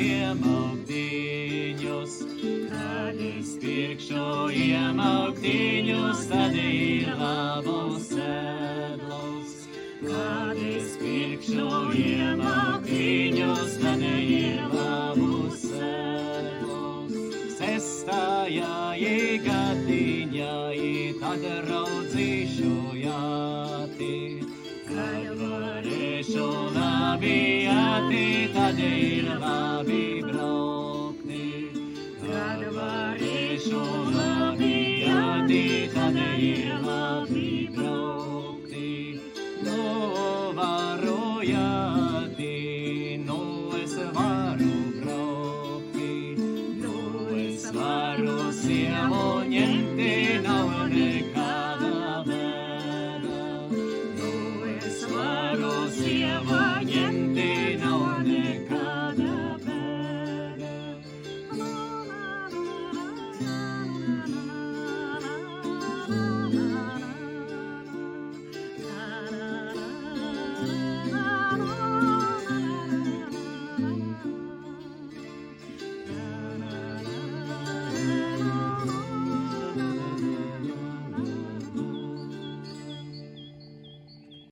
iemauktiņus. Kad es pirkšu iemauktiņus, tad ir labus sēdlus. Kad es pirkšu iemauktiņus, tad ir labus sēdlus. Sestajā gadiņā, tad raudzīšu jāti. Kad varēšu labi jāti, tad ir labi braukti. Kad varēšu labi jāti, tad ir labi braukti. Nu varu jāti.